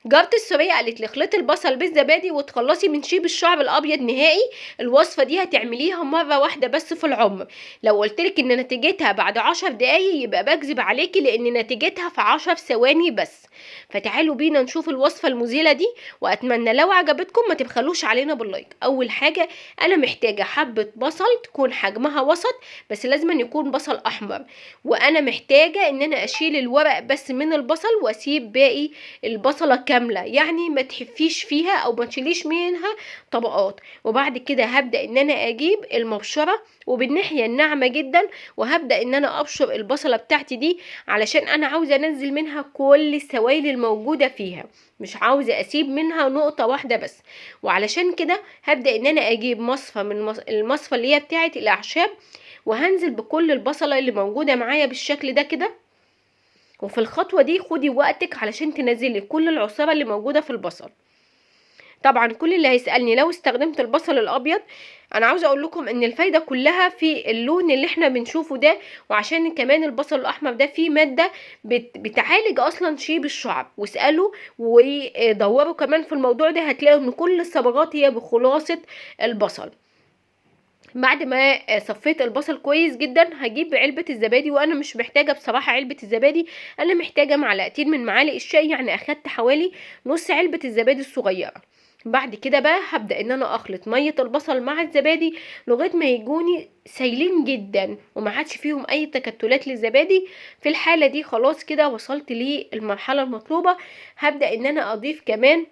جارتي السورية قالت لي اخلطي البصل بالزبادي وتخلصي من شيب الشعر الابيض نهائي. الوصفة دي هتعمليها مرة واحدة بس في العمر. لو قلتلك ان نتيجتها بعد 10 دقايق يبقى بكذب عليكي، لان نتيجتها في 10 ثواني بس. فتعالوا بينا نشوف الوصفة المذهلة دي، واتمنى لو عجبتكم ما تبخلوش علينا باللايك. اول حاجة انا محتاجة حبة بصل تكون حجمها وسط، بس لازم أن يكون بصل احمر. وانا محتاجة ان انا اشيل الورق بس من البصل واسيب باقي البصلة كاملة، يعني ما تحفيش فيها او ما تشيليش منها طبقات. وبعد كده هبدأ ان انا اجيب المبشرة وبالناحية الناعمة جدا، وهبدأ ان انا ابشر البصلة بتاعتي دي علشان انا عاوزة انزل منها كل السوائل الموجودة فيها، مش عاوزة اسيب منها نقطة واحدة بس. وعلشان كده هبدأ ان انا اجيب مصفى من المصفى اللي هي بتاعت الاعشاب، وهنزل بكل البصلة اللي موجودة معايا بالشكل ده كده. وفي الخطوة دي خدي وقتك علشان تنزلي كل العصارة اللي موجودة في البصل. طبعا كل اللي هيسألني لو استخدمت البصل الابيض، انا عاوزه اقول لكم ان الفايده كلها في اللون اللي احنا بنشوفه ده، وعشان كمان البصل الاحمر ده فيه ماده بتعالج اصلا شيب الشعر. واسالوا ودوروا كمان في الموضوع ده، هتلاقوا ان كل الصبغات هي بخلاصه البصل. بعد ما صفيت البصل كويس جدا هجيب علبة الزبادي، وانا مش محتاجة بصراحة علبة الزبادي، انا محتاجة معلقتين من معالق الشاي، يعني اخدت حوالي نص علبة الزبادي الصغيرة. بعد كده بقى هبدأ ان انا اخلط مية البصل مع الزبادي لغاية ما يجوني سايلين جدا وما عادش فيهم اي تكتلات للزبادي. في الحالة دي خلاص كده وصلت للمرحلة المطلوبة. هبدأ ان انا اضيف كمان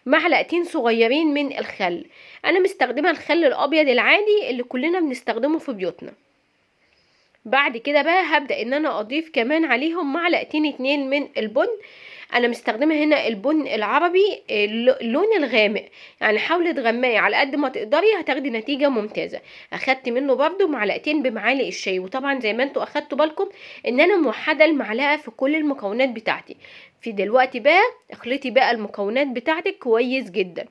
معلقتين صغيرين من الخل. انا مستخدمه الخل الابيض العادي اللي كلنا بنستخدمه في بيوتنا. بعد كده بقى هبدأ ان انا اضيف كمان عليهم معلقتين 2 من البن. انا مستخدمه هنا البن العربي اللون الغامق، يعني حاولي تغمقي على قد ما تقدري هتاخدي نتيجه ممتازه. اخدت منه برده معلقتين بمعالق الشاي، وطبعا زي ما انتوا اخدتوا بالكم ان انا موحده المعلقه في كل المكونات بتاعتي. في دلوقتي بقى اخلطي بقى المكونات بتاعتك كويس جدا.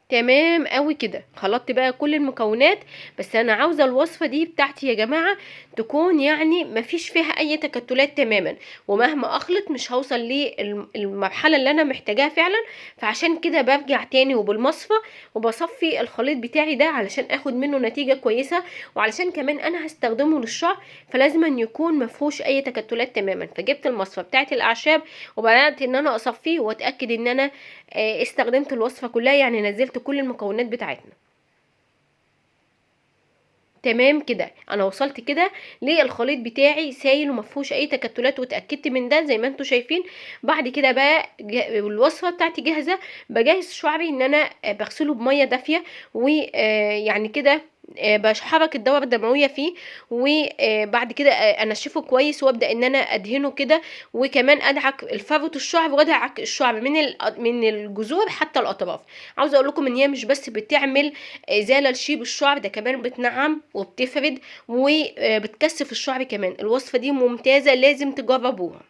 تمام قوي كده خلطت بقى كل المكونات. بس انا عاوزه الوصفه دي بتاعتي يا جماعه تكون يعني مفيش فيها اي تكتلات تماما، ومهما اخلط مش هوصل للمرحله اللي انا محتاجاها فعلا. فعشان كده برجع تاني وبالمصفى وبصفي الخليط بتاعي ده علشان اخد منه نتيجه كويسه، وعلشان كمان انا هستخدمه للشعر فلازم أن يكون مفهوش اي تكتلات تماما. فجبت المصفى بتاعت الاعشاب وبدات ان انا اصفيه واتاكد ان انا استخدمت الوصفة كلها، يعني نزلت كل المكونات بتاعتنا. تمام كده انا وصلت كده للخليط بتاعي سايل ومفهوش اي تكتلات، واتاكدت من ده زي ما انتم شايفين. بعد كده بقى الوصفه بتاعتي جاهزه. بجهز شعري ان انا بغسله بميه دافيه، ويعني كده بحرك الدورة الدموية فيه. وبعد كده انشفه كويس وابدا ان انا ادهنه كده، وكمان ادعك الفروة الشعر وادعك الشعر من الجذور حتى الاطراف. عاوزه اقول لكم ان هي مش بس بتعمل ازاله لشيب الشعر، ده كمان بتنعم وبتفرد وبتكثف الشعر كمان. الوصفه دي ممتازه لازم تجربوها.